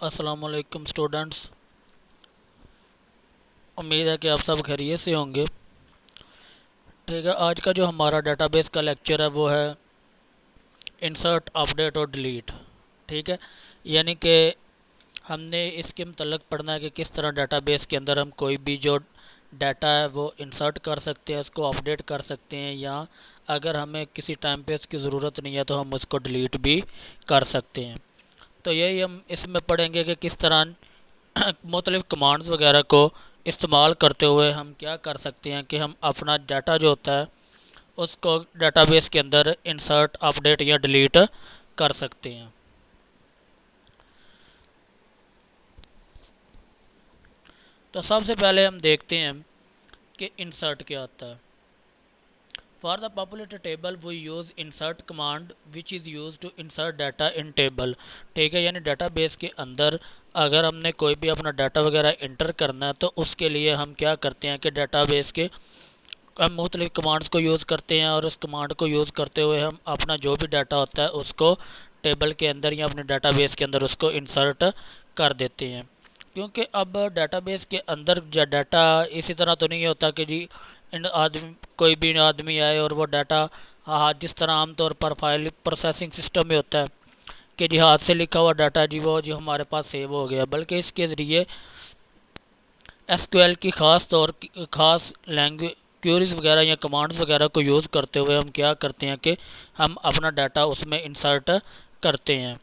अस्सलाम वालेकुम स्टूडेंट्स। उम्मीद है कि आप सब खैरियत से होंगे। ठीक है, आज का जो हमारा डेटाबेस का लेक्चर है वो है इंसर्ट, अपडेट और डिलीट। ठीक है, यानी कि हमने इसके मतलब पढ़ना है कि किस तरह डेटाबेस के अंदर हम कोई भी जो डाटा है वो इंसर्ट कर सकते हैं, उसको अपडेट कर सकते हैं, या अगर हमें किसी टाइम पे उसकी ज़रूरत नहीं है तो हम उसको डिलीट भी कर सकते हैं। तो यही हम इसमें पढ़ेंगे कि किस तरह मुख्तलिफ़ कमांड्स वगैरह को इस्तेमाल करते हुए हम क्या कर सकते हैं कि हम अपना डाटा जो होता है उसको डाटाबेस के अंदर इंसर्ट, अपडेट या डिलीट कर सकते हैं। तो सबसे पहले हम देखते हैं कि इंसर्ट क्या होता है। For the populated table we use insert command which is use to insert data in table. ठीक है, यानी डाटाबेस के अंदर अगर हमने कोई भी अपना डाटा वगैरह इंटर करना है तो उसके लिए हम क्या करते हैं कि डाटाबेस के हम मुख्तलिफ़ कमांड्स को यूज़ करते हैं, और उस कमांड को यूज़ करते हुए हम अपना जो भी डाटा होता है उसको टेबल के अंदर या अपने डाटाबेस के अंदर उसको इंसर्ट कर देते हैं। क्योंकि अब डाटाबेस के अंदर जो डाटा इसी तरह तो नहीं होता कि जी इन आदमी कोई भी आदमी आए और वो डाटा, हाँ, जिस तरह आमतौर पर फाइल प्रोसेसिंग सिस्टम में होता है कि जी हाथ से लिखा हुआ डाटा जी वो जो हमारे पास सेव हो गया, बल्कि इसके ज़रिए एसक्यूएल की ख़ास लैंग्वेज क्यूरीज वगैरह या कमांड्स वगैरह को यूज़ करते हुए हम क्या करते हैं कि हम अपना डाटा उसमें इंसर्ट करते हैं।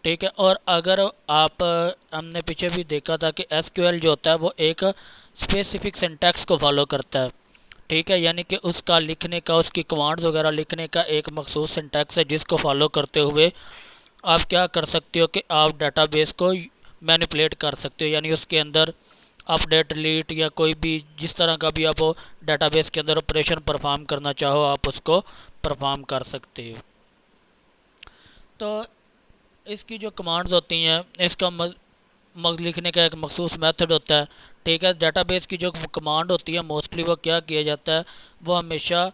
ठीक है, और अगर आप हमने पीछे भी देखा था कि एसक्यूएल जो होता है वो एक स्पेसिफिक सिंटैक्स को फॉलो करता है। ठीक है, यानी कि उसका लिखने का, उसकी कमांड्स वगैरह लिखने का एक मखसूस सिंटैक्स है जिसको फॉलो करते हुए आप क्या कर सकते हो कि आप डाटाबेस को मैनिपुलेट कर सकते हो, यानी उसके अंदर अपडेट, डिलीट या कोई भी जिस तरह का भी आप डाटाबेस के अंदर ऑपरेशन परफॉर्म करना चाहो आप उसको परफॉर्म कर सकते हो। तो इसकी जो कमांड्स होती हैं इसका लिखने का एक मखसूस मेथड होता है। ठीक है, डाटाबेस की जो कमांड होती है मोस्टली वो क्या किया जाता है, वो हमेशा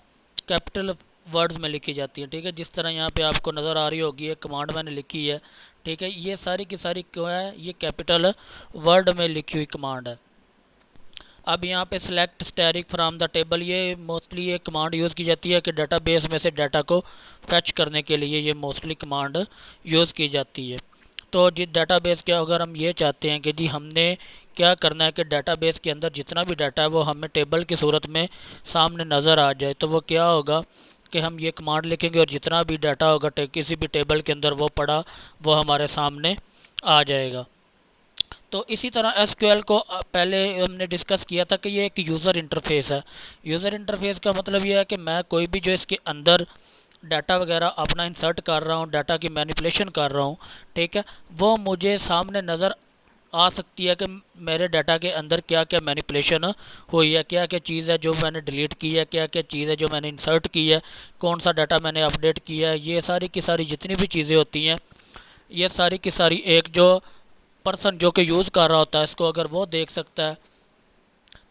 कैपिटल वर्ड्स में लिखी जाती है। ठीक है, जिस तरह यहाँ पे आपको नज़र आ रही होगी एक कमांड मैंने लिखी है। ठीक है, ये सारी की सारी क्या है, ये कैपिटल वर्ड में लिखी हुई कमांड है। अब यहाँ पे select static from the table, ये मोस्टली ये कमांड यूज़ की जाती है कि डाटाबेस में से डाटा को फैच करने के लिए ये मोस्टली कमांड यूज़ की जाती है। तो जिस डाटाबेस के अगर हम ये चाहते हैं कि जी हमने क्या करना है कि डाटाबेस के अंदर जितना भी डाटा है वो हमें टेबल की सूरत में सामने नज़र आ जाए, तो वो क्या होगा कि हम ये कमांड लिखेंगे और जितना भी डाटा होगा किसी भी टेबल के अंदर वो पड़ा वो हमारे सामने आ जाएगा। तो इसी तरह एसक्यूएल को पहले हमने डिस्कस किया था कि ये एक यूज़र इंटरफेस है। यूज़र इंटरफेस का मतलब ये है कि मैं कोई भी जो इसके अंदर डाटा वगैरह अपना इंसर्ट कर रहा हूँ, डाटा की मैनिपुलेशन कर रहा हूँ, ठीक है, वो मुझे सामने नज़र आ सकती है कि मेरे डाटा के अंदर क्या क्या मैनिपुलेशन हुई है, क्या क्या चीज़ है जो मैंने डिलीट की है, क्या क्या चीज़ है जो मैंने इंसर्ट की है, कौन सा डाटा मैंने अपडेट किया है। ये सारी की सारी जितनी भी चीज़ें होती हैं ये सारी की सारी एक जो पर्सन जो कि यूज़ कर रहा होता है इसको अगर वो देख सकता है,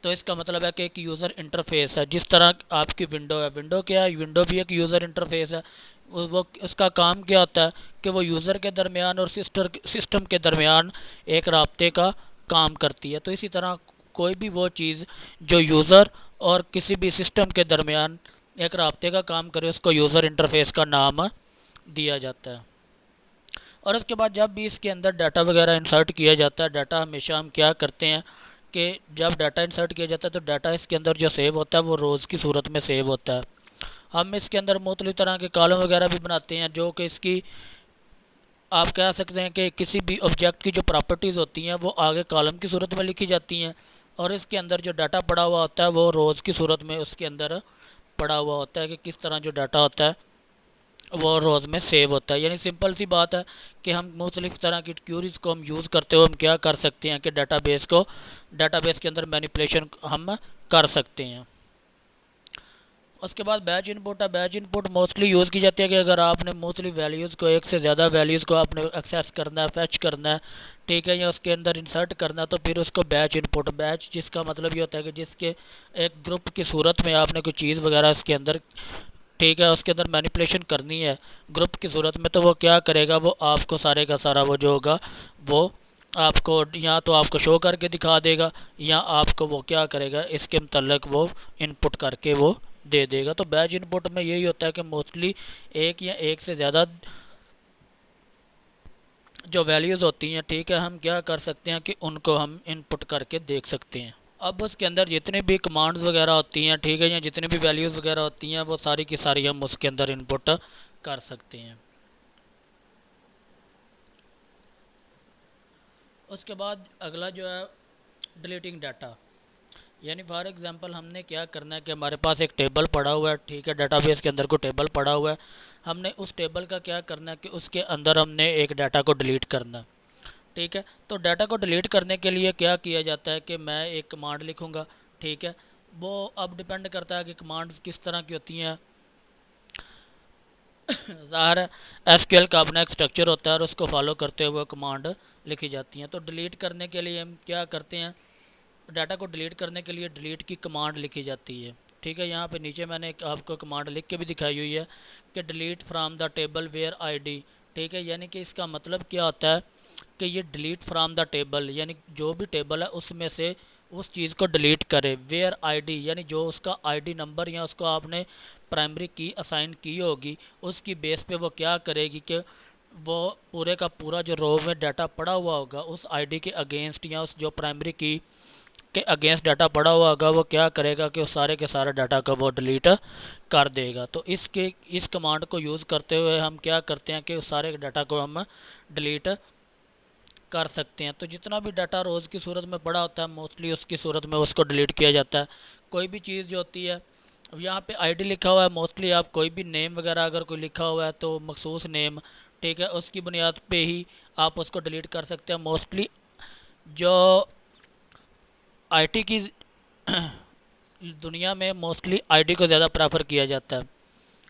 तो इसका मतलब है कि एक यूज़र इंटरफेस है। जिस तरह आपकी विंडो है, विंडो क्या है, विंडो भी एक यूज़र इंटरफेस है। वो उसका काम क्या होता है कि वो यूज़र के दरमियान और सिस्टम के दरमियान एक राब्ते का काम करती है। तो इसी तरह कोई भी वो चीज़ जो यूज़र और किसी भी सिस्टम के दरमियान एक राब्ते का काम करे उसको यूज़र इंटरफेस का नाम दिया जाता है। और उसके बाद जब भी इसके अंदर डाटा वगैरह इंसर्ट किया जाता है, डाटा हमेशा हम क्या करते हैं कि जब डाटा इंसर्ट किया जाता है तो डाटा इसके अंदर जो सेव होता है वो रोज़ की सूरत में सेव होता है। हम इसके अंदर मुख्तलिफ़ तरह के कॉलम वगैरह भी बनाते हैं जो कि इसकी आप कह सकते हैं कि किसी भी ऑब्जेक्ट की जो प्रॉपर्टीज़ होती हैं वो आगे कॉलम की सूरत में लिखी जाती हैं, और इसके अंदर जो डाटा पड़ा हुआ होता है वो रोज़ की सूरत में उसके अंदर पड़ा हुआ होता है कि किस तरह जो डाटा होता है वो रोज़ में सेव होता है। यानी सिंपल सी बात है कि हम मुख्तलिफ़ तरह की क्यूरीज़ को हम यूज़ करते हुए हम क्या कर सकते हैं कि डाटाबेस के अंदर मैनिपुलेशन हम कर सकते हैं। उसके बाद बैच इनपुट है। बैच इनपुट मोस्टली यूज़ की जाती है कि अगर आपने मुख्तलिफ़ वैल्यूज़ को, एक से ज़्यादा वैल्यूज़ को आपने एक्सेस करना है, फैच करना है, ठीक है, या उसके अंदर इंसर्ट करना है, तो फिर उसको बैच इनपुट, बैच जिसका मतलब ये होता है कि जिसके एक ग्रुप की सूरत में आपने कोई चीज़ वगैरह इसके अंदर, ठीक है, उसके अंदर मैनिपुलेशन करनी है ग्रुप की सूरत में, तो वो क्या करेगा, वो आपको सारे का सारा वो जो होगा वो आपको या तो आपको शो करके दिखा देगा, या आपको वो क्या करेगा, इसके मतलब वो इनपुट करके वो दे देगा। तो बैच इनपुट में यही होता है कि मोस्टली एक या एक से ज़्यादा जो वैल्यूज़ होती हैं, ठीक है, हम क्या कर सकते हैं कि उनको हम इनपुट करके देख सकते हैं। अब उसके अंदर जितने भी कमांड्स वगैरह होती हैं, ठीक है, या जितनी भी वैल्यूज़ वगैरह होती हैं, वो सारी की सारी हम उसके अंदर इनपुट कर सकते हैं। उसके बाद अगला जो है डिलीटिंग डाटा, यानी फॉर एग्जांपल हमने क्या करना है कि हमारे पास एक टेबल पड़ा हुआ है, ठीक है, डाटाबेस के अंदर कोई टेबल पड़ा हुआ है। हमने उस टेबल का क्या करना है कि उसके अंदर हमने एक डाटा को डिलीट करना है, ठीक है। तो डाटा को डिलीट करने के लिए क्या किया जाता है कि मैं एक कमांड लिखूँगा, ठीक है। वो अब डिपेंड करता है कि कमांड्स किस तरह की होती हैं। ज़ाहिर है एसक्यूएल का अपना एक स्ट्रक्चर होता है और उसको फॉलो करते हुए कमांड लिखी जाती हैं। तो डिलीट करने के लिए हम क्या करते हैं, डाटा को डिलीट करने के लिए डिलीट की कमांड लिखी जाती है, ठीक है। यहाँ पे नीचे मैंने आपको कमांड लिख के भी दिखाई हुई है कि delete from the table where ID, ठीक है। यानी कि इसका मतलब क्या होता है कि ये डिलीट फ्राम द टेबल, यानी जो भी टेबल है उसमें से उस चीज़ को डिलीट करे। वेयर आईडी यानी जो उसका आईडी नंबर या उसको आपने प्राइमरी की असाइन की होगी, उसकी बेस पे वो क्या करेगी कि वो पूरे का पूरा जो रो में डाटा पड़ा हुआ होगा उस आईडी के अगेंस्ट या उस जो प्राइमरी की के अगेंस्ट डाटा पड़ा हुआ होगा, वो क्या करेगा कि उस सारे के सारे डाटा को वो डिलीट कर देगा। तो इस कमांड को यूज़ करते हुए हम क्या करते हैं कि उस सारे डाटा को हम डिलीट कर सकते हैं। तो जितना भी डाटा रोज़ की सूरत में पड़ा होता है, मोस्टली उसकी सूरत में उसको डिलीट किया जाता है। कोई भी चीज़ जो होती है, अब यहाँ पे आईडी लिखा हुआ है, मोस्टली आप कोई भी नेम वगैरह अगर कोई लिखा हुआ है तो मखसूस नेम, ठीक है, उसकी बुनियाद पे ही आप उसको डिलीट कर सकते हैं। मोस्टली जो आईटी की दुनिया में मोस्टली आईडी को ज़्यादा प्रेफर किया जाता है।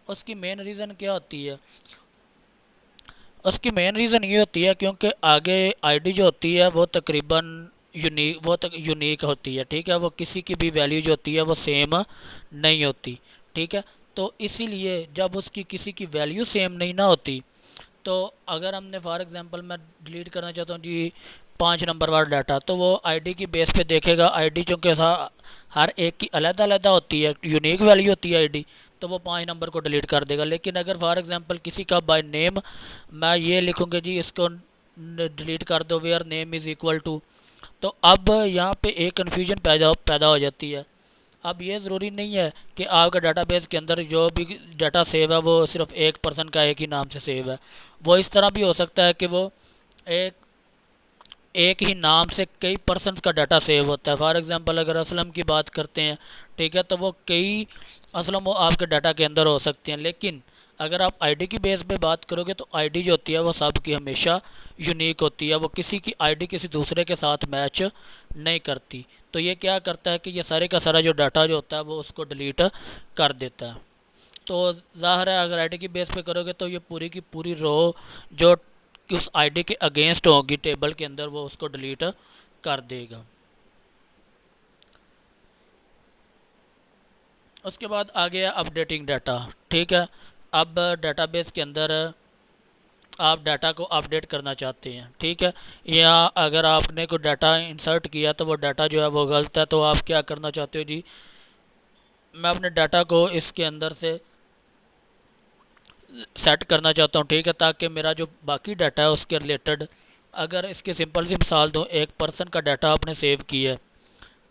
उसकी मेन रीज़न क्या होती है, उसकी मेन रीज़न ये होती है क्योंकि आगे आईडी जो होती है वो तकरीबन यूनिक होती है, ठीक है। वो किसी की भी वैल्यू जो होती है वो सेम नहीं होती, ठीक है। तो इसीलिए जब उसकी किसी की वैल्यू सेम नहीं ना होती, तो अगर हमने फॉर एग्जांपल मैं डिलीट करना चाहता हूँ जी 5 नंबर वाला डाटा, तो वो आईडी की बेस पे देखेगा। आईडी चूँकि हर एक की अलग-अलग होती है, यूनिक वैल्यू होती है आईडी, तो वो 5 नंबर को डिलीट कर देगा। लेकिन अगर फॉर एग्जांपल किसी का बाय नेम मैं ये लिखूँगा जी इसको डिलीट कर दो where name is equal to, तो अब यहाँ पे एक कन्फ्यूजन पैदा हो जाती है। अब ये ज़रूरी नहीं है कि आपका डाटाबेस के अंदर जो भी डाटा सेव है वो सिर्फ एक पर्सन का एक ही नाम से सेव है। वो इस तरह भी हो सकता है कि वो एक एक ही नाम से कई पर्सन का डाटा सेव होता है। फॉर एग्जांपल अगर असलम की बात करते हैं, ठीक है, तो वो कई असलम वो आपके डाटा के अंदर हो सकते हैं। लेकिन अगर आप आईडी की बेस पे बात करोगे तो आईडी जो होती है वो सब की हमेशा यूनिक होती है, वो किसी की आईडी किसी दूसरे के साथ मैच नहीं करती। तो ये क्या करता है कि ये सारे का सारा जो डाटा जो होता है वो उसको डिलीट कर देता है। तो ज़ाहिर है अगर आईडी की बेस पे करोगे तो ये पूरी की पूरी रो जो कि उस आईडी के अगेंस्ट होगी टेबल के अंदर वो उसको डिलीट कर देगा। उसके बाद आ गया अपडेटिंग डाटा, ठीक है। अब डाटाबेस के अंदर आप डाटा को अपडेट करना चाहते हैं, ठीक है, या अगर आपने कोई डाटा इंसर्ट किया तो वो डाटा जो है वो गलत है, तो आप क्या करना चाहते हो जी, मैं अपने डाटा को इसके अंदर से सेट करना चाहता हूँ, ठीक है, ताकि मेरा जो बाकी डाटा है उसके रिलेटेड, अगर इसकी सिंपल सी मिसाल दूँ, एक पर्सन का डाटा आपने सेव किया है,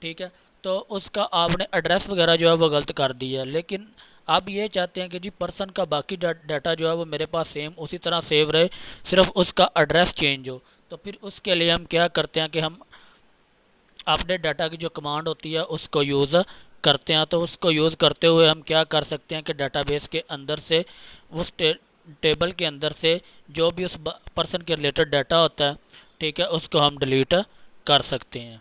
ठीक है, तो उसका आपने एड्रेस वगैरह जो है वो गलत कर दिया है। लेकिन आप ये चाहते हैं कि जी पर्सन का बाकी डाटा जो है वो मेरे पास सेम उसी तरह सेव रहे, सिर्फ उसका एड्रेस चेंज हो। तो फिर उसके लिए हम क्या करते हैं कि हम अपडेट डाटा की जो कमांड होती है उसको यूज़ करते हैं। तो उसको यूज़ करते हुए हम क्या कर सकते हैं कि डाटाबेस के अंदर से उस टेबल के अंदर से जो भी उस पर्सन के रिलेटेड डाटा होता है, ठीक है, उसको हम डिलीट कर सकते हैं।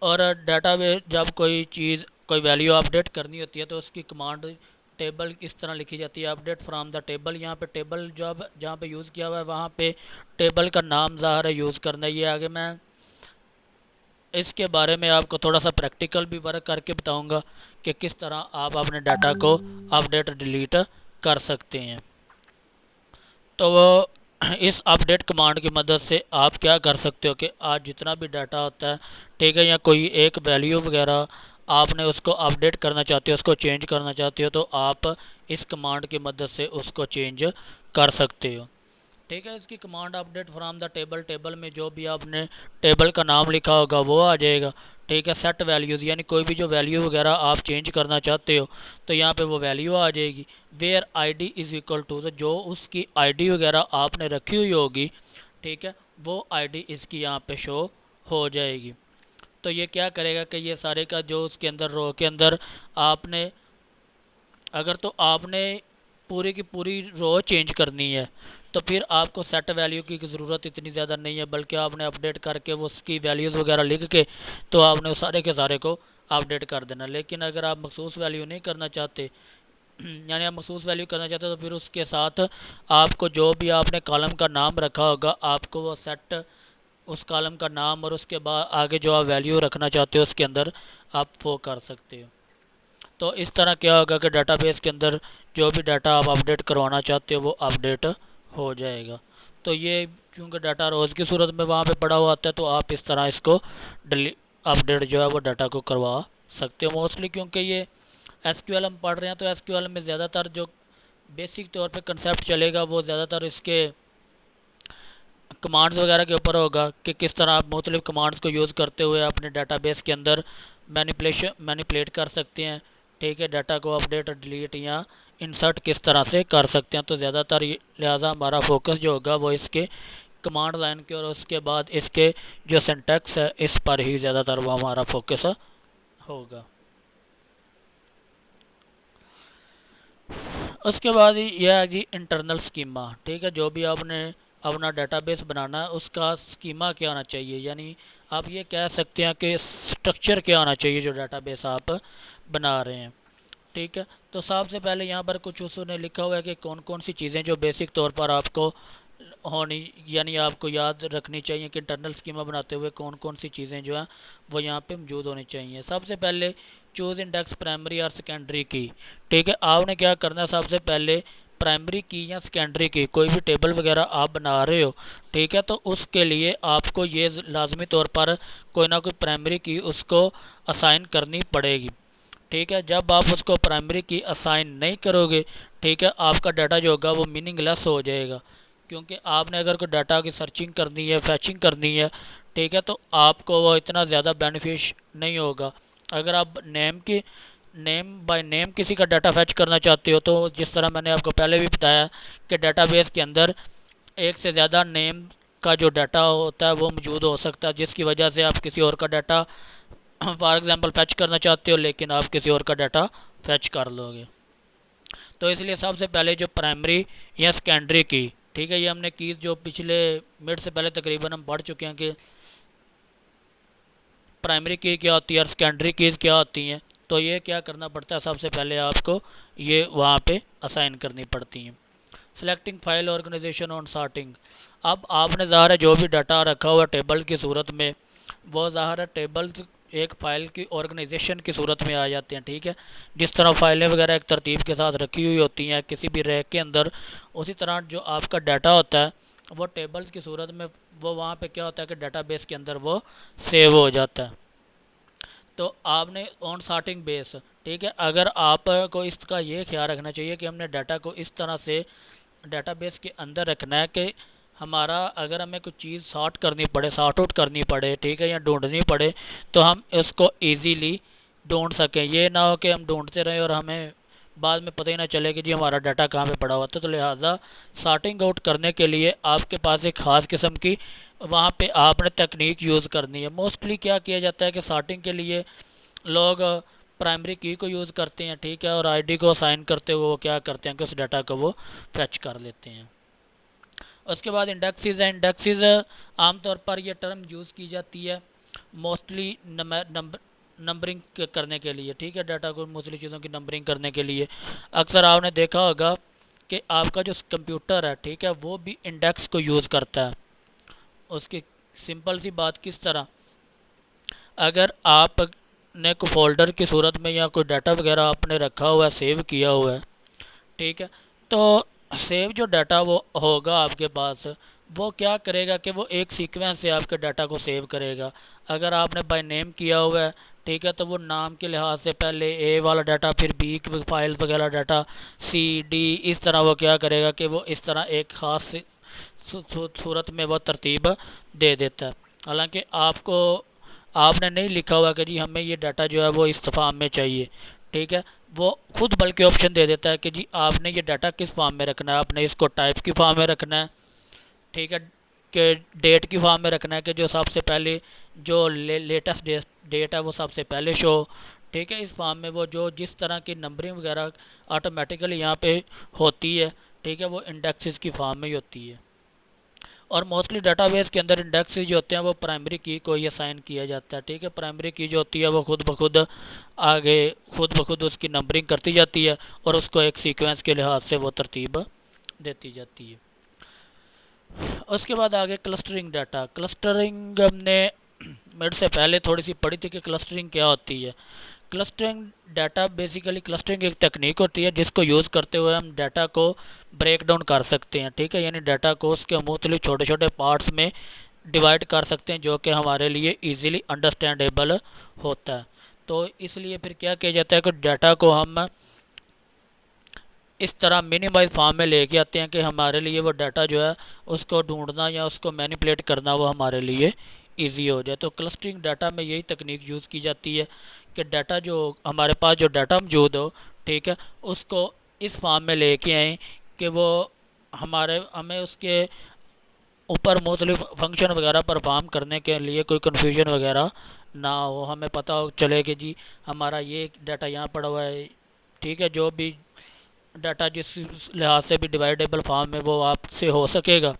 और डाटाबेस जब कोई चीज़ कोई वैल्यू अपडेट करनी होती है तो उसकी कमांड टेबल इस तरह लिखी जाती है, अपडेट फ्रॉम द टेबल। यहाँ पे टेबल जब जहाँ पे यूज़ किया हुआ है वहाँ पे टेबल का नाम ज़ाहिर है यूज़ करना है। ये आगे मैं इसके बारे में आपको थोड़ा सा प्रैक्टिकल भी वर्क करके बताऊंगा कि किस तरह आप अपने डाटा को अपडेट डिलीट कर सकते हैं। तो वो इस अपडेट कमांड की मदद से आप क्या कर सकते हो कि आज जितना भी डाटा होता है, ठीक है, या कोई एक वैल्यू वगैरह आपने उसको अपडेट करना चाहते हो, उसको चेंज करना चाहते हो, तो आप इस कमांड की मदद से उसको चेंज कर सकते हो। ठीक है, इसकी command update from the table, table में जो भी आपने टेबल का नाम लिखा होगा वो आ जाएगा। ठीक है, सेट वैल्यूज़ यानी कोई भी जो वैल्यू वगैरह आप चेंज करना चाहते हो तो यहाँ पे वो वैल्यू आ जाएगी। Where ID is equal to, तो जो उसकी आईडी वगैरह आपने रखी हुई होगी, ठीक है, वो आईडी इसकी यहाँ पे शो हो जाएगी। तो ये क्या करेगा कि ये सारे का जो उसके अंदर रो के अंदर आपने, अगर तो आपने पूरी की पूरी रो चेंज करनी है तो फिर आपको सेट वैल्यू की ज़रूरत इतनी ज़्यादा नहीं है, बल्कि आपने अपडेट करके वो उसकी वैल्यूज़ वगैरह लिख के तो आपने उस सारे के सारे को अपडेट कर देना। लेकिन अगर आप मखसूस वैल्यू नहीं करना चाहते, यानी आप मखसूस वैल्यू करना चाहते हो, तो फिर उसके साथ आपको जो भी आपने कॉलम का नाम रखा होगा आपको वो सेट उस कॉलम का नाम और उसके बाद आगे जो आप वैल्यू रखना चाहते हो उसके अंदर आप वो कर सकते हो। तो इस तरह क्या होगा कि डाटाबेस के अंदर जो भी डाटा आप अपडेट करवाना चाहते हो वो अपडेट हो जाएगा। तो ये चूँकि डाटा रोज़ की सूरत में वहाँ पे पड़ा हुआ आता है तो आप इस तरह इसको डिली अपडेट जो है वो डाटा को करवा सकते हो मोस्टली, क्योंकि ये एसक्यूएल हम पढ़ रहे हैं तो एसक्यूएल में ज़्यादातर जो बेसिक तौर पे कंसेप्ट चलेगा वो ज़्यादातर इसके कमांड्स वगैरह के ऊपर होगा कि किस तरह आप मुख्तलिफ़ कमांड्स को यूज़ करते हुए अपने डाटाबेस के अंदर मैनिपुलेट कर सकते हैं। ठीक है, डाटा को अपडेट डिलीट या इंसर्ट किस तरह से कर सकते हैं। तो ज़्यादातर लिहाजा हमारा फोकस जो होगा वो इसके कमांड लाइन के और उसके बाद इसके जो सिंटैक्स है इस पर ही ज़्यादातर वो हमारा फोकस होगा। उसके बाद यह है जी इंटरनल स्कीमा। ठीक है, जो भी आपने अपना डाटाबेस बनाना है उसका स्कीमा क्या होना चाहिए, यानी आप ये कह सकते हैं कि स्ट्रक्चर क्या होना चाहिए जो डाटाबेस आप बना रहे हैं। ठीक है, तो सबसे पहले यहाँ पर कुछ उसने लिखा हुआ है कि कौन कौन सी चीज़ें जो बेसिक तौर पर आपको होनी, यानी आपको याद रखनी चाहिए कि इंटरनल स्कीमा बनाते हुए कौन कौन सी चीज़ें जो हैं वो यहाँ पे मौजूद होनी चाहिए। सबसे पहले चूज़ इंडेक्स प्राइमरी और सेकेंडरी की। ठीक है, आपने क्या करना है, सबसे पहले प्राइमरी की या सेकेंडरी की कोई भी टेबल वगैरह आप बना रहे हो, ठीक है, तो उसके लिए आपको ये लाजमी तौर पर कोई ना कोई प्राइमरी की उसको असाइन करनी पड़ेगी। ठीक है, जब आप उसको प्राइमरी की असाइन नहीं करोगे, ठीक है, आपका डाटा जो होगा वो मीनिंगलेस हो जाएगा, क्योंकि आपने अगर कोई डाटा की सर्चिंग करनी है, फैचिंग करनी है, ठीक है, तो आपको वो इतना ज़्यादा बेनिफिश नहीं होगा। अगर आप नेम बाय नेम किसी का डाटा फैच करना चाहते हो तो जिस तरह मैंने आपको पहले भी बताया कि डाटाबेस के अंदर एक से ज़्यादा नेम का जो डाटा होता है वो मौजूद हो सकता है, जिसकी वजह से आप किसी और का डाटा फॉर एग्ज़ाम्पल फैच करना चाहते हो लेकिन आप किसी और का डाटा फैच कर लोगे। तो इसलिए सबसे पहले जो प्राइमरी या सेकेंडरी की, ठीक है, ये हमने कीज़ जो पिछले मिनट से पहले तकरीबन हम पढ़ चुके हैं कि प्राइमरी की क्या होती है और सेकेंडरी कीज़ क्या होती हैं। तो ये क्या करना पड़ता है, सबसे पहले आपको ये वहाँ पे असाइन करनी पड़ती हैं। Selecting file organization on sorting. अब आपने ज़ाहिर है जो भी डाटा रखा हुआ टेबल की सूरत में वो ज़ाहिर है टेबल एक फ़ाइल की ऑर्गेनाइजेशन की सूरत में आ जाते हैं। ठीक है, जिस तरह फाइलें वगैरह एक तरतीब के साथ रखी हुई होती हैं किसी भी रैक के अंदर, उसी तरह जो आपका डाटा होता है वो टेबल्स की सूरत में वो वहाँ पे क्या होता है कि डाटाबेस के अंदर वो सेव हो जाता है। तो आपने ऑन सॉर्टिंग बेस, ठीक है, अगर आपको इसका ये ख्याल रखना चाहिए कि हमने डाटा को इस तरह से डाटाबेस के अंदर रखना है कि हमारा अगर हमें कुछ चीज़ सॉर्ट करनी पड़े, सॉर्ट आउट करनी पड़े, ठीक है, या ढूंढनी पड़े तो हम इसको इजीली ढूंढ सकें। ये ना हो कि हम ढूंढते रहें और हमें बाद में पता ही ना चले कि जी हमारा डाटा कहाँ पे पड़ा हुआ था। तो लिहाजा सॉर्टिंग आउट करने के लिए आपके पास एक ख़ास किस्म की वहाँ पे आपने तकनीक यूज़ करनी है। मोस्टली क्या किया जाता है कि सॉर्टिंग के लिए लोग प्राइमरी की को यूज़ करते हैं, ठीक है, और आईडी को असाइन करते हुए वो क्या करते हैं कि उस डाटा को वो फैच कर लेते हैं। उसके बाद इंडेक्सेस है। इंडेक्सेस आमतौर पर यह टर्म यूज़ की जाती है मोस्टली नंबरिंग करने के लिए। ठीक है, डाटा को मुख्तलिफ़ चीज़ों की नंबरिंग करने के लिए। अक्सर आपने देखा होगा कि आपका जो कंप्यूटर है, ठीक है, वो भी इंडेक्स को यूज़ करता है। उसकी सिंपल सी बात किस तरह, अगर आपने कोई फोल्डर की सूरत में या कोई डाटा वगैरह आपने रखा हुआ है, सेव किया हुआ है, ठीक है, तो सेव जो डाटा वो होगा आपके पास, वो क्या करेगा कि वो एक सीक्वेंस से आपके डाटा को सेव करेगा। अगर आपने बाय नेम किया हुआ है, ठीक है, तो वो नाम के लिहाज से पहले ए वाला डाटा, फिर बी की फाइल वगैरह डाटा, सी डी, इस तरह वो क्या करेगा कि वो इस तरह एक ख़ास सूरत में वो तरतीब दे देता है। हालांकि आपको, आपने नहीं लिखा हुआ कि जी हमें ये डाटा जो है वो इस फॉर्म में चाहिए, ठीक है, वो खुद बल्कि ऑप्शन दे देता है कि जी आपने ये डाटा किस फॉर्म में रखना है। आपने इसको टाइप की फॉर्म में रखना है, ठीक है, कि डेट की फॉर्म में रखना है कि जो सबसे पहले जो लेटेस्ट डेट है वो सबसे पहले शो, ठीक है, इस फॉर्म में वो जो जिस तरह की नंबरिंग वगैरह ऑटोमेटिकली यहाँ पे होती है, ठीक है, वो इंडेक्सेस की फॉर्म में ही होती है। और मोस्टली डाटाबेस के अंदर इंडेक्स जो होते हैं वो प्राइमरी की को ही असाइन किया जाता है, ठीक है। प्राइमरी की जो होती है वो खुद ब खुद आगे खुद ब खुद उसकी नंबरिंग करती जाती है और उसको एक सीक्वेंस के लिहाज से वो तरतीब देती जाती है। उसके बाद आगे क्लस्टरिंग डाटा। क्लस्टरिंग हमने मेरे से पहले थोड़ी सी पढ़ी थी कि क्लस्टरिंग क्या होती है। क्लस्टरिंग डाटा बेसिकली क्लस्टरिंग एक टेक्निक होती है जिसको यूज़ करते हुए हम डाटा को ब्रेक डाउन कर सकते हैं, ठीक है, यानी डाटा को उसके मुख्तलिफ छोटे छोटे पार्ट्स में डिवाइड कर सकते हैं जो कि हमारे लिए इजीली अंडरस्टैंडेबल होता है। तो इसलिए फिर क्या किया जाता है कि डाटा को हम इस तरह मिनिमाइज फॉर्म में लेके आते हैं कि हमारे लिए वो डाटा जो है उसको ढूंढना या उसको मैनिपुलेट करना वो हमारे लिए इजी हो जाए। तो क्लस्टरिंग डाटा में यही तकनीक यूज़ की जाती है कि डाटा जो हमारे पास जो डाटा मौजूद हो, ठीक है, उसको इस फॉर्म में लेके आएँ कि वो हमें उसके ऊपर मुख्तलिफ फंक्शन वगैरह परफॉर्म करने के लिए कोई कन्फ्यूजन वगैरह ना हो। हमें पता हो चले कि जी हमारा ये डाटा यहाँ पड़ा हुआ है, ठीक है, जो भी डाटा जिस लिहाज से भी डिवाइडेबल फॉर्म में वो आपसे हो सकेगा,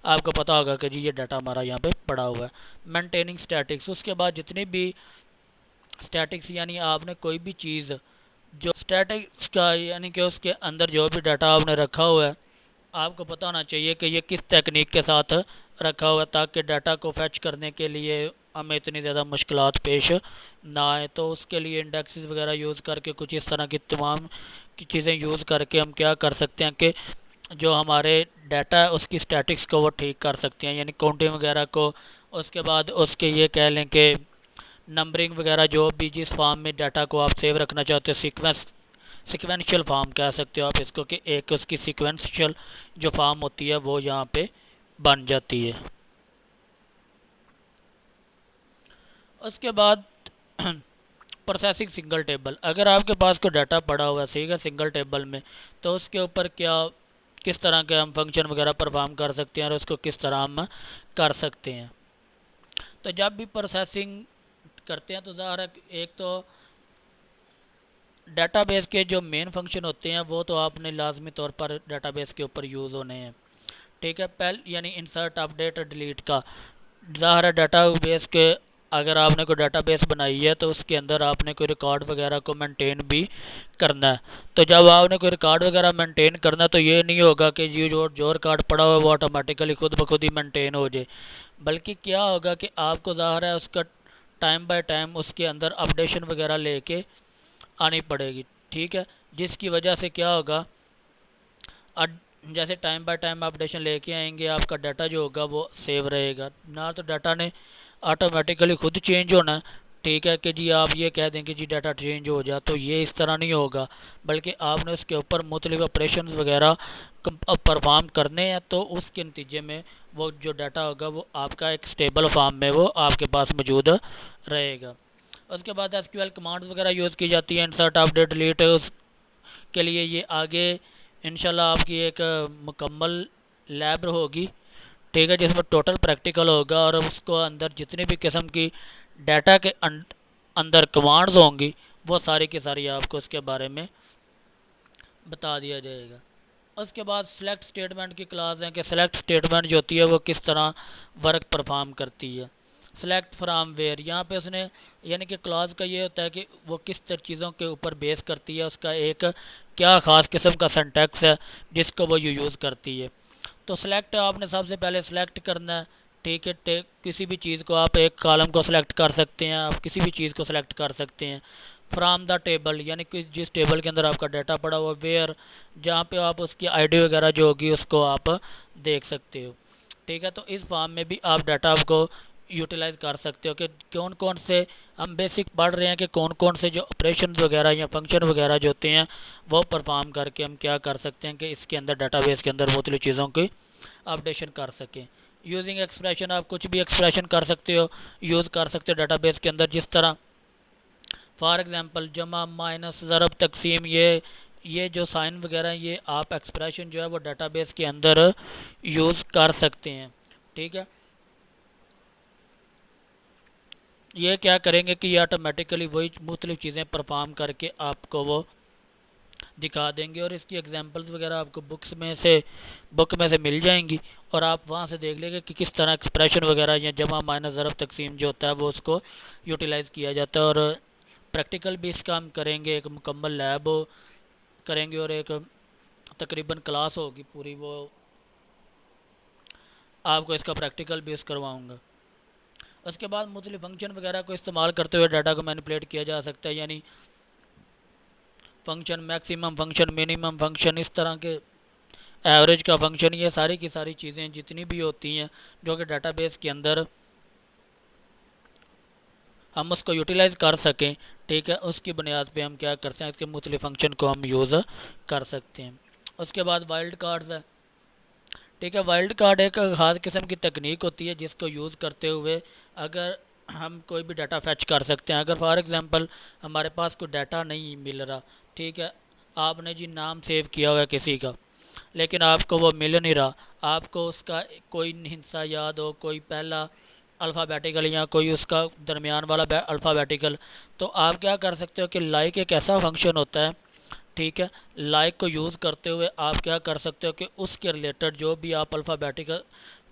आपको पता होगा कि जी ये डाटा हमारा यहाँ पे पड़ा हुआ है। मेंटेनिंग स्टैटिक्स, उसके बाद जितनी भी स्टैटिक्स यानी आपने कोई भी चीज़ जो स्टैटिक्स का यानी कि उसके अंदर जो भी डाटा आपने रखा हुआ है, आपको पता होना चाहिए कि ये किस टेक्निक के साथ रखा हुआ है ताकि डाटा को फैच करने के लिए हमें इतनी ज़्यादा मुश्किलात पेश ना आए। तो उसके लिए इंडेक्सेस वगैरह यूज़ करके कुछ इस तरह की तमाम की चीज़ें यूज़ करके हम क्या कर सकते हैं कि जो हमारे डाटा है उसकी स्टैटिक्स को वो ठीक कर सकते हैं, यानी काउंटिंग वगैरह को। उसके बाद उसके ये कह लें कि नंबरिंग वगैरह जो भी जिस फॉर्म में डाटा को आप सेव रखना चाहते हो, सिक्वेंशियल फॉर्म कह सकते हो आप इसको, कि एक उसकी सिक्वेंशियल जो फॉर्म होती है वो यहाँ पे बन जाती है। उसके बाद प्रोसेसिंग सिंगल टेबल। अगर आपके पास कोई डाटा पड़ा हुआ है, ठीक है, सिंगल टेबल में, तो उसके ऊपर क्या किस तरह के हम फंक्शन वगैरह परफॉर्म कर सकते हैं और उसको किस तरह हम कर सकते हैं। तो जब भी प्रोसेसिंग करते हैं तो ज़ाहिर है एक तो डाटाबेस के जो मेन फंक्शन होते हैं वो तो आपने लाजमी तौर पर डाटाबेस के ऊपर यूज़ होने हैं, ठीक है। यानी इंसर्ट, अपडेट और डिलीट का। ज़ाहिर है डाटाबेस के अगर आपने कोई डाटाबेस बनाई है तो उसके अंदर आपने कोई रिकॉर्ड वगैरह को मेंटेन भी करना है। तो जब आपने कोई रिकॉर्ड वगैरह मेंटेन करना है तो ये नहीं होगा कि ये जो रिकॉर्ड पड़ा हुआ है वो ऑटोमेटिकली खुद ब खुद ही मेंटेन हो जाए, बल्कि क्या होगा कि आपको ज़ाहिर है उसका टाइम बाय टाइम उसके अंदर अपडेशन वगैरह लेके आनी पड़ेगी, ठीक है, जिसकी वजह से क्या होगा, जैसे टाइम बाय टाइम अपडेशन लेके आएंगे आपका डाटा जो होगा वो सेव रहेगा ना। तो डाटा ने ऑटोमेटिकली खुद चेंज होना है, ठीक है, कि जी आप ये कह दें कि जी डाटा चेंज हो जा, तो ये इस तरह नहीं होगा, बल्कि आपने उसके ऊपर मुख्तलिफ ऑपरेशन वगैरह परफॉर्म करने हैं। तो उसके नतीजे में वो जो डाटा होगा वो आपका एक स्टेबल फॉर्म में वो आपके पास मौजूद रहेगा। उसके बाद एसक्यूएल कमांड्स वगैरह यूज़ की जाती है, इंसर्ट, अपडेट, डिलीट, उसके लिए ये आगे इंशाल्लाह आपकी एक मुकम्मल लैब होगी, ठीक है, जिसमें टोटल प्रैक्टिकल होगा और उसको अंदर जितनी भी किस्म की डाटा के अंदर कमांड्स होंगी वो सारी की सारी आपको उसके बारे में बता दिया जाएगा। उसके बाद सेलेक्ट स्टेटमेंट की क्लास है कि सेलेक्ट स्टेटमेंट जो होती है वो किस तरह वर्क परफॉर्म करती है। सेलेक्ट फ्राम वेयर, यहाँ पे उसने यानी कि क्लास का ये होता है कि वो किस तरह चीज़ों के ऊपर बेस करती है, उसका एक क्या ख़ास किस्म का सिंटैक्स है जिसको वो यूज़ करती है। तो सिलेक्ट आपने सबसे पहले सिलेक्ट करना है, ठीक है, किसी भी चीज़ को आप एक कॉलम को सिलेक्ट कर सकते हैं, आप किसी भी चीज़ को सिलेक्ट कर सकते हैं। फ्राम द टेबल, यानी कि जिस टेबल के अंदर आपका डाटा पड़ा हुआ, वेयर, जहाँ पे आप उसकी आईडी वगैरह जो होगी उसको आप देख सकते हो। ठीक है, तो इस फॉर्म में भी आप डाटा आपको यूटिलाइज कर सकते हो कि कौन कौन से, हम बेसिक पढ़ रहे हैं कि कौन कौन से जो ऑपरेशन वगैरह या फंक्शन वगैरह जो होते हैं वो परफॉर्म करके हम क्या कर सकते हैं कि इसके अंदर डाटाबेस के अंदर मुख्तलिफ चीज़ों की अपडेशन कर सकें। यूजिंग एक्सप्रेशन, आप कुछ भी एक्सप्रेशन कर सकते हो, यूज़ कर सकते हो डाटाबेस के अंदर, जिस तरह फॉर एग्ज़ाम्पल जमा, माइनस, ज़रब, तकसीम, ये जो साइन वगैरह ये आप एक्सप्रेशन जो है वो डाटाबेस के अंदर यूज़ कर सकते हैं। ठीक है, ये क्या करेंगे कि ये ऑटोमेटिकली वही मुख्तलिफ चीज़ें परफॉर्म करके आपको वो दिखा देंगे, और इसकी एग्जांपल्स वगैरह आपको बुक में से मिल जाएंगी, और आप वहाँ से देख लेंगे कि किस तरह एक्सप्रेशन वगैरह या जमा, माइनस, ज़रब, तकसीम जो होता है वो उसको यूटिलाइज़ किया जाता है। और प्रैक्टिकल भी इसका हम करेंगे, एक मुकम्मल लैब करेंगे और एक तकरीबन क्लास होगी पूरी, वो आपको इसका प्रैक्टिकल भी इस करवाऊँगा। उसके बाद मुख्तलिफ फंक्शन वगैरह को इस्तेमाल करते हुए डाटा को मैनिपुलेट किया जा सकता है, यानी function, maximum function, minimum function, इस तरह के एवरेज का फंक्शन, ये सारी की सारी चीज़ें जितनी भी होती हैं जो कि डाटाबेस के अंदर हम उसको यूटिलाइज़ कर सकें। ठीक है, उसकी बुनियाद पे हम क्या करते हैं, इसके मुख्तलिफ फंक्शन को हम यूज़ कर सकते हैं। उसके बाद वाइल्ड कार्ड्स है। ठीक है, वाइल्ड कार्ड एक ख़ास किस्म की तकनीक होती है जिसको यूज़ करते हुए अगर हम कोई भी डाटा फैच कर सकते हैं। अगर फॉर एग्ज़ाम्पल हमारे पास कोई डाटा नहीं मिल रहा, ठीक है, आपने जी नाम सेव किया हुआ है किसी का, लेकिन आपको वो मिल नहीं रहा, आपको उसका कोई हिस्सा याद हो, कोई पहला अल्फ़ाबेटिकल या कोई उसका दरमियान वाला अल्फ़ाबेटिकल, तो आप क्या कर सकते हो कि लाइक एक ऐसा फंक्शन होता है, ठीक है, लाइक को यूज़ करते हुए आप क्या कर सकते हो कि उसके रिलेटेड जो भी आप अल्फ़ाबेटिकल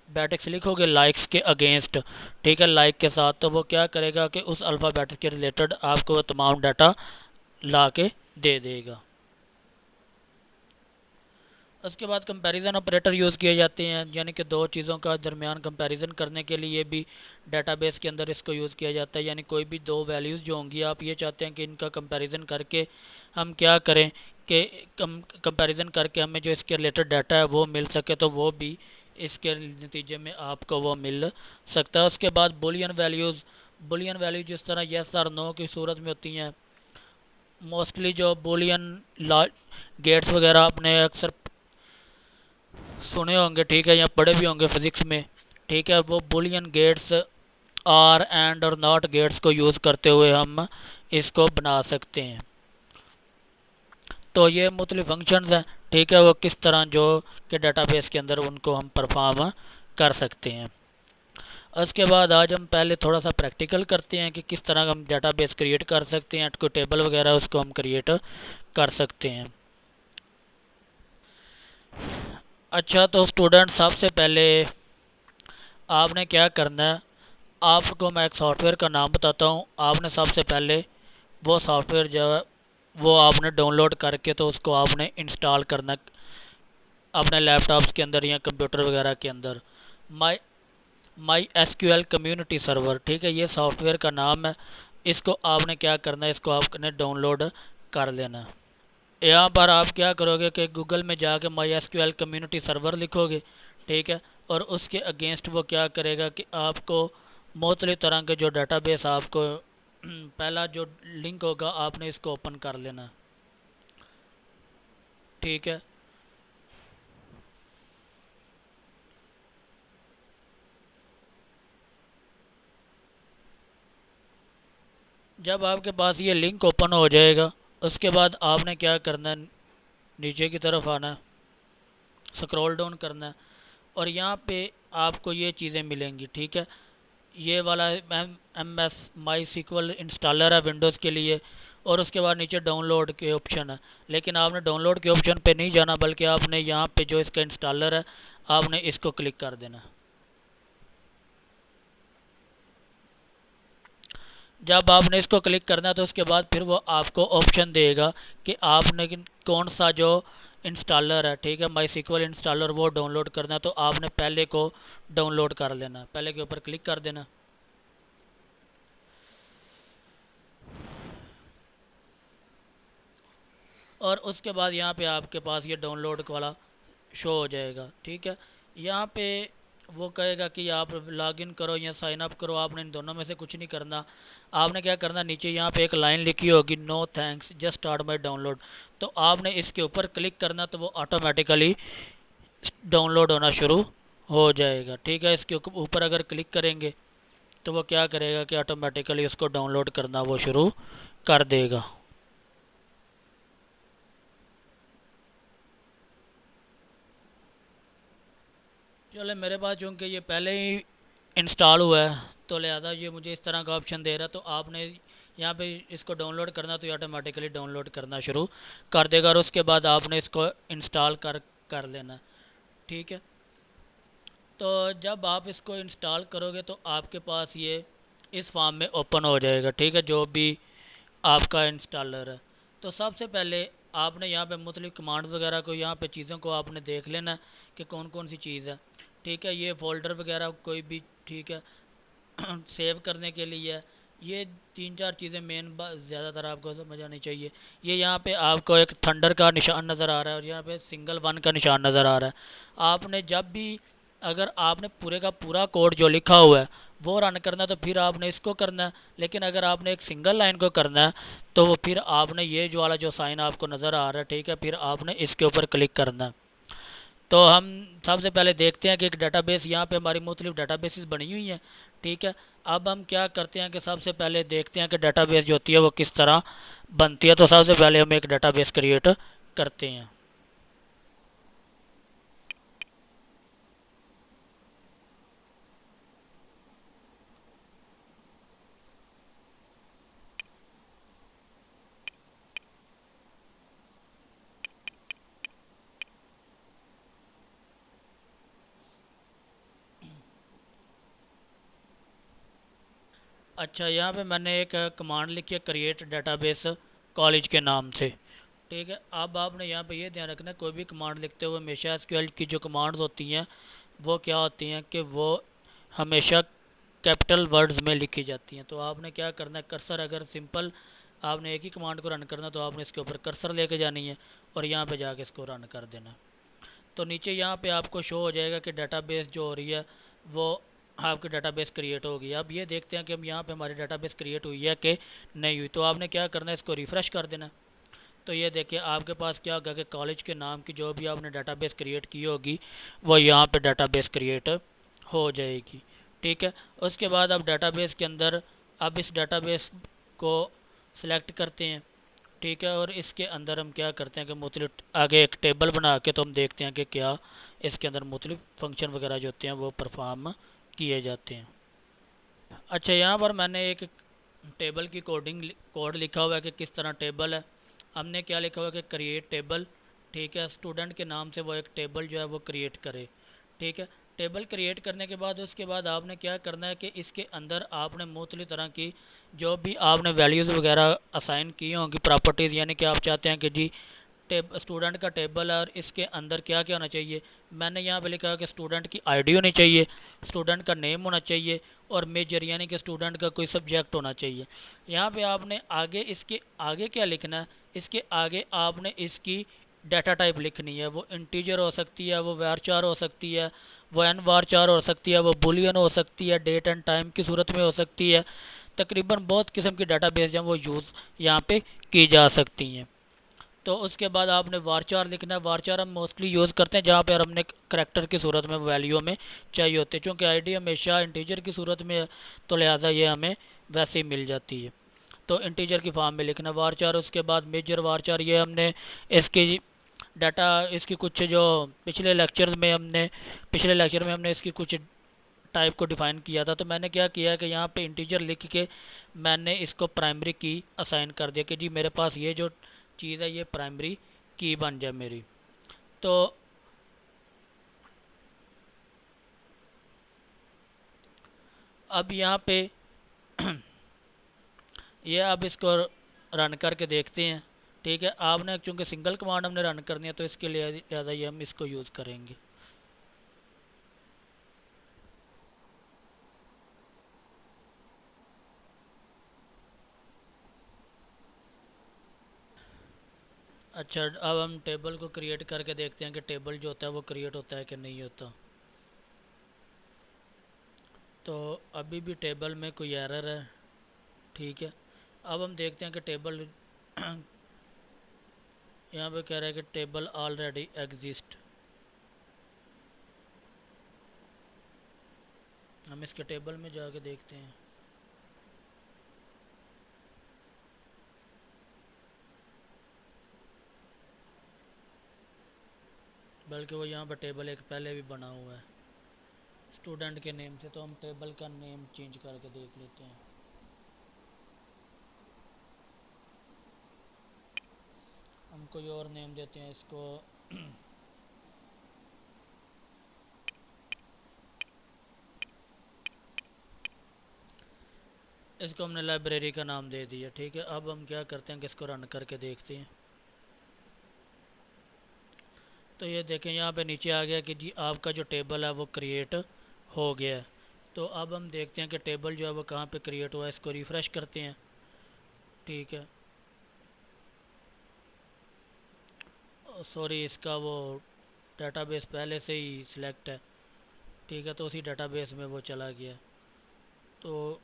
बैटिक्स लिखोगे लाइक्स के अगेंस्ट, ठीक है, लाइक के साथ, तो वो क्या करेगा कि उस अल्फ़ाबेटिक के रिलेटेड आपको वो तमाम डाटा ला के दे देगा। उसके बाद कंपैरिजन ऑपरेटर यूज़ किए जाते हैं, यानी कि दो चीज़ों का दरमियान कंपैरिजन करने के लिए भी डाटाबेस के अंदर इसको यूज़ किया जाता है। यानी कोई भी दो वैल्यूज़ जो होंगी, आप ये चाहते हैं कि इनका कंपैरिजन करके हम क्या करें कि कंपैरिजन करके हमें जो इसके रिलेटेड डाटा है वो मिल सके, तो वो भी इसके नतीजे में आपको वो मिल सकता है। उसके बाद बुलियन वैल्यूज़, बुलियन वैल्यू जिस तरह येस और नो की सूरत में होती हैं, मोस्टली जो बुलियन गेट्स वगैरह आपने अक्सर सुने होंगे, ठीक है, या पढ़े भी होंगे फिज़िक्स में, ठीक है, वो बुलियन गेट्स, आर, एंड और नॉट गेट्स को यूज़ करते हुए हम इसको बना सकते हैं। तो ये मुख्तलिफ फंक्शंस हैं, ठीक है, वो किस तरह जो कि डाटाबेस के अंदर उनको हम परफॉर्म कर सकते हैं। उसके बाद आज हम पहले थोड़ा सा प्रैक्टिकल करते हैं कि किस तरह हम डाटाबेस क्रिएट कर सकते हैं, कोई टेबल वगैरह उसको हम क्रिएट कर सकते हैं। अच्छा, तो स्टूडेंट सबसे पहले आपने क्या करना है, आपको मैं एक सॉफ्टवेयर का नाम बताता हूँ। आपने सबसे पहले वो सॉफ्टवेयर जो है वो आपने डाउनलोड करके तो उसको आपने इंस्टॉल करना अपने लैपटॉप्स के अंदर या कंप्यूटर वगैरह के अंदर। माई माई एसक्यूएल कम्युनिटी सर्वर, ठीक है, ये सॉफ्टवेयर का नाम है। इसको आपने क्या करना है, इसको आपने डाउनलोड कर लेना। यहाँ पर आप क्या करोगे कि गूगल में जाके माई एसक्यूएल कम्युनिटी सर्वर लिखोगे, ठीक है, और उसके अगेंस्ट वो क्या करेगा कि आपको मुख्तलिफ़ तरह के जो डाटाबेस आपको पहला जो लिंक होगा आपने इसको ओपन कर लेना, ठीक है। जब आपके पास ये लिंक ओपन हो जाएगा, उसके बाद आपने क्या करना है, नीचे की तरफ आना है, स्क्रॉल डाउन करना है, और यहाँ पे आपको ये चीज़ें मिलेंगी, ठीक है। ये वाला एम एस माई सीक्वल इंस्टॉलर है विंडोज़ के लिए, और उसके बाद नीचे डाउनलोड के ऑप्शन है, लेकिन आपने डाउनलोड के ऑप्शन पे नहीं जाना, बल्कि आपने यहाँ पे जो इसका इंस्टॉलर है आपने इसको क्लिक कर देना। जब आपने इसको क्लिक करना है तो उसके बाद फिर वो आपको ऑप्शन देगा कि आपने कौन सा जो इंस्टॉलर है, ठीक है, माई सीक्वल इंस्टॉलर वो डाउनलोड करना है, तो आपने पहले को डाउनलोड कर लेना, पहले के ऊपर क्लिक कर देना। और उसके बाद यहाँ पे आपके पास ये डाउनलोड वाला शो हो जाएगा। ठीक है, यहाँ पे वो कहेगा कि आप लॉगिन करो या साइन अप करो, आपने इन दोनों में से कुछ नहीं करना। आपने क्या करना, नीचे यहाँ पे एक लाइन लिखी होगी no thanks just start my download, तो आपने इसके ऊपर क्लिक करना, तो वो ऑटोमेटिकली डाउनलोड होना शुरू हो जाएगा। ठीक है, इसके ऊपर अगर क्लिक करेंगे तो वो क्या करेगा कि ऑटोमेटिकली उसको डाउनलोड करना वो शुरू कर देगा। चले, मेरे पास चूँकि ये पहले ही इंस्टॉल हुआ है तो लिहाजा ये मुझे इस तरह का ऑप्शन दे रहा है, तो आपने यहाँ पे इसको डाउनलोड करना तो ये ऑटोमेटिकली डाउनलोड करना शुरू कर देगा, और उसके बाद आपने इसको इंस्टॉल कर लेना। ठीक है, तो जब आप इसको इंस्टॉल करोगे तो आपके पास ये इस फॉर्म में ओपन हो जाएगा। ठीक है, जो भी आपका इंस्टॉलर है। तो सबसे पहले आपने यहाँ पे मुख्तलिफ कमांड्स वगैरह को, यहाँ पे चीज़ों को आपने देख लेना कि कौन कौन सी चीज़ है। ठीक है, ये फ़ोल्डर वगैरह कोई भी, ठीक है, सेव करने के लिए है। ये तीन चार चीज़ें मेन ज़्यादातर आपको समझ आनी चाहिए। ये यहाँ पे आपको एक थंडर का निशान नज़र आ रहा है और यहाँ पे सिंगल वन का निशान नज़र आ रहा है। आपने जब भी, अगर आपने पूरे का पूरा कोड जो लिखा हुआ है वो रन करना है तो फिर आपने इसको करना है, लेकिन अगर आपने एक सिंगल लाइन को करना है तो वो फिर आपने ये जो वाला जो साइन आपको नज़र आ रहा है, ठीक है, फिर आपने इसके ऊपर क्लिक करना है। तो हम सबसे पहले देखते हैं कि एक डाटाबेस, यहाँ पे हमारी मुख्तलिफ डाटाबेसेस बनी हुई हैं। ठीक है, अब हम क्या करते हैं कि सबसे पहले देखते हैं कि डाटाबेस जो होती है वो किस तरह बनती है। तो सबसे पहले हम एक डाटाबेस क्रिएट करते हैं। अच्छा, यहाँ पे मैंने एक कमांड लिखी है क्रिएट डाटाबेस कॉलेज के नाम से। ठीक है, अब आपने यहाँ पे ये ध्यान रखना है, कोई भी कमांड लिखते हुए हमेशा एसक्यूएल की जो कमांड्स होती हैं वो क्या होती हैं कि वो हमेशा कैपिटल वर्ड्स में लिखी जाती हैं। तो आपने क्या करना है, कर्सर, अगर सिंपल आपने एक ही कमांड को रन करना तो आपने इसके ऊपर कर्सर लेके जानी है और यहाँ पे जाके इसको रन कर देना। तो नीचे यहाँ पे आपको शो हो जाएगा कि डाटाबेस जो हो रही है वो आपकी डाटाबेस क्रिएट होगी। अब ये देखते हैं कि हम यहाँ पे हमारी डाटाबेस क्रिएट हुई है कि नहीं हुई। तो आपने क्या करना है, इसको रिफ़्रेश कर देना। तो ये देखिए आपके पास क्या होगा कि कॉलेज के नाम की जो भी आपने डाटाबेस क्रिएट की होगी वो यहाँ पे डाटाबेस क्रिएट हो जाएगी। ठीक है, उसके बाद अब डाटाबेस के अंदर अब इस डाटाबेस को सिलेक्ट करते हैं। ठीक है, और इसके अंदर हम क्या करते हैं कि मुख्तलिफ आगे एक टेबल बना के तो हम देखते हैं कि क्या इसके अंदर मुख्तलिफ फंक्शन वगैरह जो होते हैं वो परफॉर्म किए जाते हैं। अच्छा, यहाँ पर मैंने एक टेबल की कोड लिखा हुआ है कि किस तरह टेबल है। हमने क्या लिखा हुआ है कि क्रिएट टेबल। ठीक है, स्टूडेंट के नाम से वो एक टेबल जो है वो क्रिएट करे। ठीक है, टेबल क्रिएट करने के बाद उसके बाद आपने क्या करना है कि इसके अंदर आपने मुख्तलिफ तरह की जो भी आपने वैल्यूज़ वगैरह असाइन की होंगी प्रॉपर्टीज़, यानी कि आप चाहते हैं कि जी स्टूडेंट का टेबल है और इसके अंदर क्या क्या होना चाहिए। मैंने यहाँ पे लिखा है कि स्टूडेंट की आईडी होनी चाहिए, स्टूडेंट का नेम होना चाहिए और मेजर यानी कि स्टूडेंट का कोई सब्जेक्ट होना चाहिए। यहाँ पे आपने आगे इसके आगे क्या लिखना है, इसके आगे आपने इसकी डाटा टाइप लिखनी है। वो इंटीजर हो सकती है, वो वार हो सकती है, वो एन वार हो सकती है, वो बुलियन हो सकती है, डेट एंड टाइम की सूरत में हो सकती है। तकरीबन बहुत किस्म की डाटाबेस हैं वो यूज़ यहाँ पे की जा सकती हैं। तो उसके बाद आपने वारचार लिखना है। वारचार हम मोस्टली यूज़ करते हैं जहाँ पर हमने करेक्टर की सूरत में वैल्यू में चाहिए होते हैं, चूँकि आईडी हमेशा इंटीजर की सूरत में है तो लिहाजा ये हमें वैसे ही मिल जाती है। तो इंटीजर की फॉर्म में लिखना वारचार। उसके बाद मेजर वारचार, ये हमने इसकी डाटा, इसकी कुछ जो पिछले लेक्चर में हमने इसकी कुछ टाइप को डिफ़ाइन किया था। तो मैंने क्या किया कि यहाँ पे इंटीजर लिख के मैंने इसको प्राइमरी की असाइन कर दिया कि जी मेरे पास ये जो चीज़ है ये प्राइमरी की बन जाए मेरी। तो अब यहाँ पे ये अब इसको रन करके देखते हैं। ठीक है, आपने चूँकि सिंगल कमांड हमने रन करनी है तो इसके लिए ज़्यादा ये हम इसको यूज़ करेंगे। अच्छा, अब हम टेबल को क्रिएट करके देखते हैं कि टेबल जो होता है वो क्रिएट होता है कि नहीं होता। तो अभी भी टेबल में कोई एरर है। ठीक है, अब हम देखते हैं कि टेबल यहाँ पे कह रहा है कि टेबल ऑलरेडी एग्जिस्ट। हम इसके टेबल में जाके देखते हैं। बल्कि वो यहाँ पर टेबल एक पहले भी बना हुआ है स्टूडेंट के नेम से, तो हम टेबल का नेम चेंज करके देख लेते हैं। हम कोई और नेम देते हैं इसको इसको हमने लाइब्रेरी का नाम दे दिया। ठीक है, अब हम क्या करते हैं कि इसको रन करके देखते हैं। तो ये देखें यहाँ पे नीचे आ गया कि जी आपका जो टेबल है वो क्रिएट हो गया है। तो अब हम देखते हैं कि टेबल जो है वो कहाँ पे क्रिएट हुआ है। इसको रिफ़्रेश करते हैं। ठीक है, सॉरी, इसका वो डेटाबेस पहले से ही सिलेक्ट है। ठीक है, तो उसी डेटाबेस में वो चला गया। तो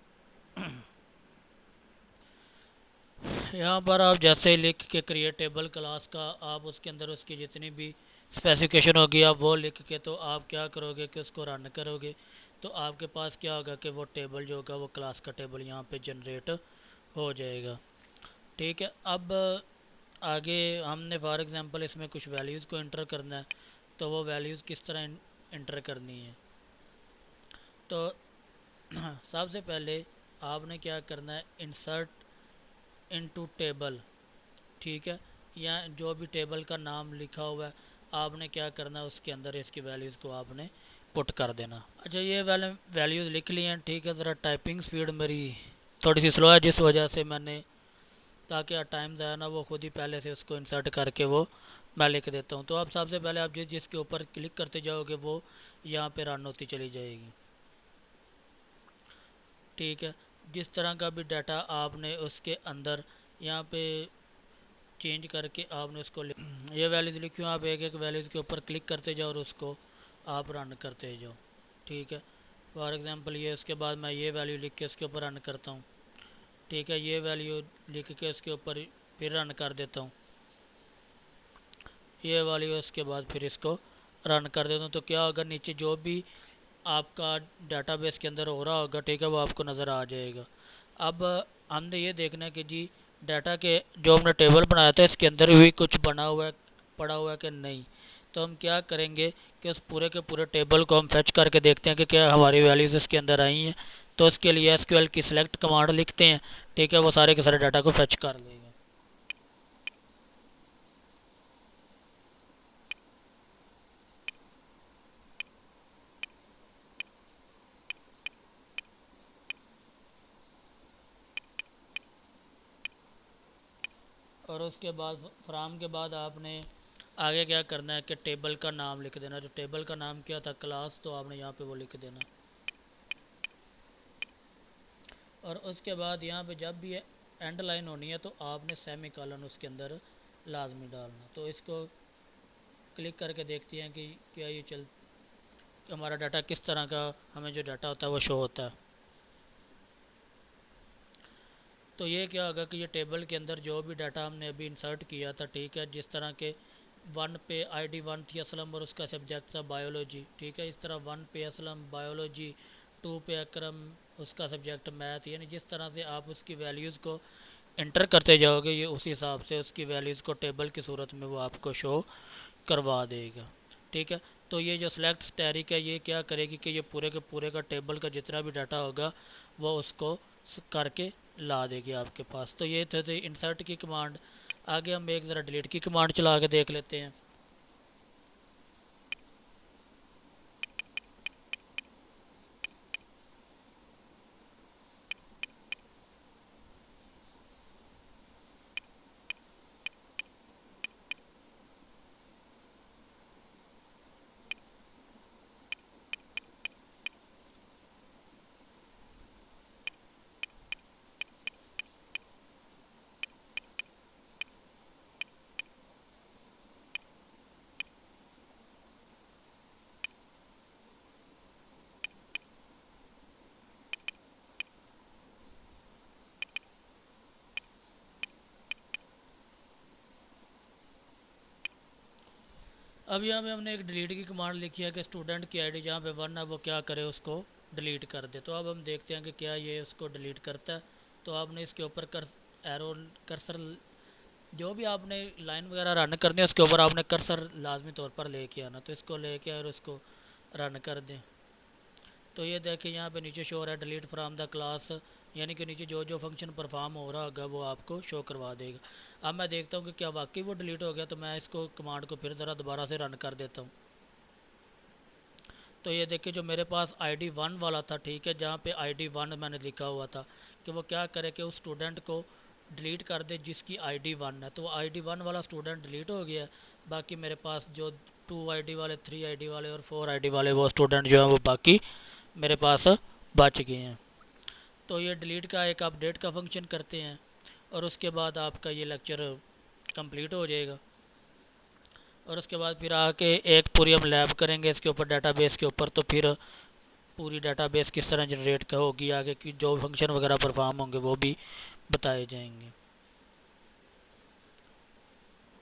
यहाँ पर आप जैसे ही लिख के क्रिएट टेबल क्लास का, आप उसके अंदर उसकी जितनी भी स्पेसिफिकेशन होगी आप वो लिख के, तो आप क्या करोगे कि उसको रन करोगे, तो आपके पास क्या होगा कि वो टेबल जो होगा वो क्लास का टेबल यहाँ पे जनरेट हो जाएगा। ठीक है, अब आगे हमने फॉर एग्ज़ाम्पल इसमें कुछ वैल्यूज़ को इंटर करना है। तो वो वैल्यूज़ किस तरह इंटर करनी है। तो सबसे पहले आपने क्या करना है, इंसर्ट इनटू टेबल। ठीक है, या जो भी टेबल का नाम लिखा हुआ है आपने क्या करना है, उसके अंदर इसकी वैल्यूज़ को आपने पुट कर देना। अच्छा, ये वैल्यूज़ लिख ली हैं। ठीक है, ज़रा टाइपिंग स्पीड मेरी थोड़ी सी स्लो है, जिस वजह से मैंने, ताकि टाइम ज़ाया ना, वो खुद ही पहले से उसको इंसर्ट करके वो मैं लिख देता हूँ। तो अब सबसे पहले आप जिसके ऊपर क्लिक करते जाओगे वो यहाँ पे रन होती चली जाएगी। ठीक है, जिस तरह का भी डाटा आपने उसके अंदर यहाँ पे चेंज करके आपने उसको ये वैल्यूज़ लिखी हूँ, आप एक एक वैल्यूज़ के ऊपर क्लिक करते जाओ और उसको आप रन करते जाओ। ठीक है, फॉर एग्ज़ाम्पल ये, उसके बाद मैं ये वैल्यू लिख के उसके ऊपर रन करता हूँ। ठीक है, ये वैल्यू लिख के उसके ऊपर फिर रन कर देता हूँ। ये वाली, उसके बाद फिर इसको रन कर देता हूँ। तो क्या होगा, नीचे जो भी आपका डाटाबेस के अंदर हो रहा होगा, ठीक है, वो आपको नज़र आ जाएगा। अब हमने ये देखना है कि जी डाटा के जो हमने टेबल बनाया था इसके अंदर भी कुछ बना हुआ है, पड़ा हुआ है कि नहीं। तो हम क्या करेंगे कि उस पूरे के पूरे टेबल को हम फेच करके देखते हैं कि क्या हमारी वैल्यूज़ इसके अंदर आई हैं। तो उसके लिए एसक्यूएल की सिलेक्ट कमांड लिखते हैं। ठीक है, वो सारे के सारे डाटा को फेच कर लेगा। और उसके बाद फ्राम के बाद आपने आगे क्या करना है कि टेबल का नाम लिख देना। जो टेबल का नाम क्या था, क्लास, तो आपने यहाँ पे वो लिख देना। और उसके बाद यहाँ पे जब भी एंड लाइन होनी है तो आपने सेमी कॉलन उसके अंदर लाजमी डालना। तो इसको क्लिक करके देखते हैं कि क्या ये हमारा डाटा किस तरह का, हमें जो डाटा होता है वो शो होता है। तो ये क्या होगा कि ये टेबल के अंदर जो भी डाटा हमने अभी इंसर्ट किया था, ठीक है, जिस तरह के 1 पे आईडी 1 थी असलम और उसका सब्जेक्ट था बायोलॉजी। ठीक है, इस तरह 1 पे असलम बायोलॉजी, 2 पे अकरम, उसका सब्जेक्ट मैथ, यानी जिस तरह से आप उसकी वैल्यूज़ को इंटर करते जाओगे ये उसी हिसाब से उसकी वैल्यूज़ को टेबल की सूरत में वो आपको शो करवा देगा। ठीक है, तो ये जो सिलेक्ट स्टैरिक है ये क्या करेगी कि ये पूरे के पूरे का टेबल का जितना भी डाटा होगा वो उसको करके ला देगी आपके पास। तो ये थे इंसर्ट की कमांड। आगे हम एक ज़रा डिलीट की कमांड चला के देख लेते हैं। अब यहाँ पे हमने एक डिलीट की कमांड लिखी है कि स्टूडेंट की आईडी जहाँ पे 1 है वो क्या करे, उसको डिलीट कर दे। तो अब हम देखते हैं कि क्या ये उसको डिलीट करता है। तो आपने इसके ऊपर एरो कर्सर, जो भी आपने लाइन वगैरह रन करनी है उसके ऊपर आपने कर्सर लाजमी तौर पर लेके आना। तो इसको लेके और उसको रन कर दें। तो ये देखें यहाँ पे नीचे शो हो रहा है डिलीट फ्राम द क्लास, यानी कि नीचे जो जो फंक्शन परफॉर्म हो रहा होगा वो आपको शो करवा देगा। अब मैं देखता हूँ कि क्या वाकई वो डिलीट हो गया। तो मैं इसको कमांड को फिर ज़रा दोबारा से रन कर देता हूँ। तो ये देखिए जो मेरे पास ID 1 वाला था, ठीक है, जहाँ पे ID 1 मैंने लिखा हुआ था कि वो क्या करे कि उस स्टूडेंट को डिलीट कर दे जिसकी ID 1 है। तो वो ID 1 वाला स्टूडेंट डिलीट हो गया। बाकी मेरे पास जो 2 ID वाले, 3 ID वाले और 4 ID वाले वो स्टूडेंट जो हैं वो बाकी मेरे पास बच गए हैं। तो ये डिलीट का एक अपडेट का फंक्शन करते हैं और उसके बाद आपका ये लेक्चर कंप्लीट हो जाएगा। और उसके बाद फिर आके एक पूरी हम लैब करेंगे इसके ऊपर, डेटाबेस के ऊपर। तो फिर पूरी डेटाबेस किस तरह जनरेट का होगी, आगे की जो फंक्शन वगैरह परफॉर्म होंगे वो भी बताए जाएंगे।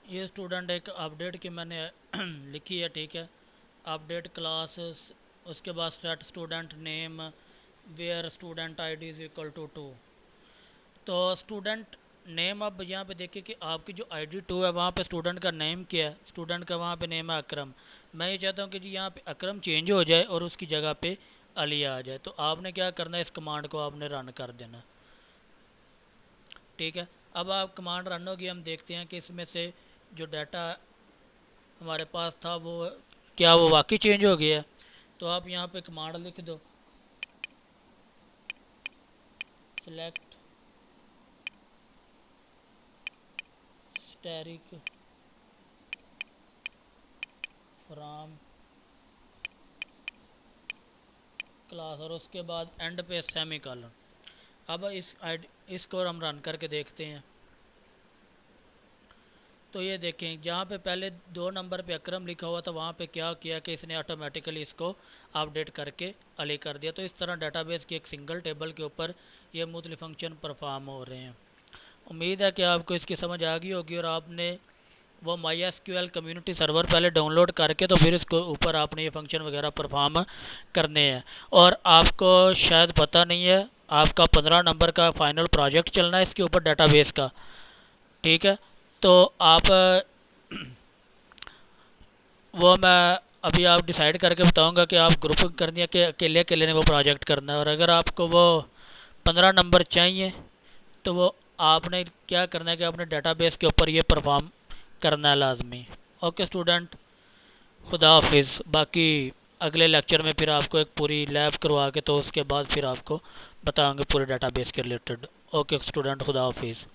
ये स्टूडेंट एक अपडेट की मैंने लिखी है, ठीक है, अपडेट क्लास। उसके बाद set student name where student ID is equal to 2। तो स्टूडेंट नेम, अब यहाँ पे देखिए कि आपकी जो ID 2 है वहाँ पे स्टूडेंट का नेम क्या है। स्टूडेंट का वहाँ पे नेम है अकरम। मैं ये चाहता हूँ कि जी यहाँ पे अकरम चेंज हो जाए और उसकी जगह पे अली आ जाए। तो आपने क्या करना है, इस कमांड को आपने रन कर देना, ठीक है। अब आप कमांड रन होगी, हम देखते हैं कि इसमें से जो डाटा हमारे पास था वो क्या वो वाकई चेंज हो गया है। तो आप यहाँ पे कमांड लिख दो, सेलेक्ट स्टैटिक फ्रॉम क्लास और उसके बाद एंड पे सेमी कॉलन। अब इसको हम रन करके देखते हैं। तो ये देखें जहाँ पे पहले 2 नंबर पे अकरम लिखा हुआ था वहाँ पे क्या किया कि इसने ऑटोमेटिकली इसको अपडेट करके अली कर दिया। तो इस तरह डेटाबेस की एक सिंगल टेबल के ऊपर ये मुख्तलिफ फंक्शन परफॉर्म हो रहे हैं। उम्मीद है कि आपको इसकी समझ आ गई होगी और आपने वो MySQL कम्युनिटी सर्वर पहले डाउनलोड करके तो फिर इसको ऊपर आपने ये फंक्शन वगैरह परफॉर्म करने हैं। और आपको शायद पता नहीं है, आपका 15 नंबर का फाइनल प्रोजेक्ट चलना है इसके ऊपर डेटाबेस का, ठीक है। तो आप वो मैं अभी आप डिसाइड करके बताऊंगा कि आप ग्रुप करनी है कि अकेले अकेले ने वो प्रोजेक्ट करना है। और अगर आपको वो 15 नंबर चाहिए तो वो आपने क्या करना है कि अपने डेटाबेस के ऊपर ये परफॉर्म करना है लाजमी। ओके स्टूडेंट, खुदा हाफिज़। बाकी अगले लेक्चर में फिर आपको एक पूरी लैब करवा के तो उसके बाद फिर आपको बताएंगे पूरे डेटाबेस के रिलेटेड। ओके स्टूडेंट, खुदा हाफिज़।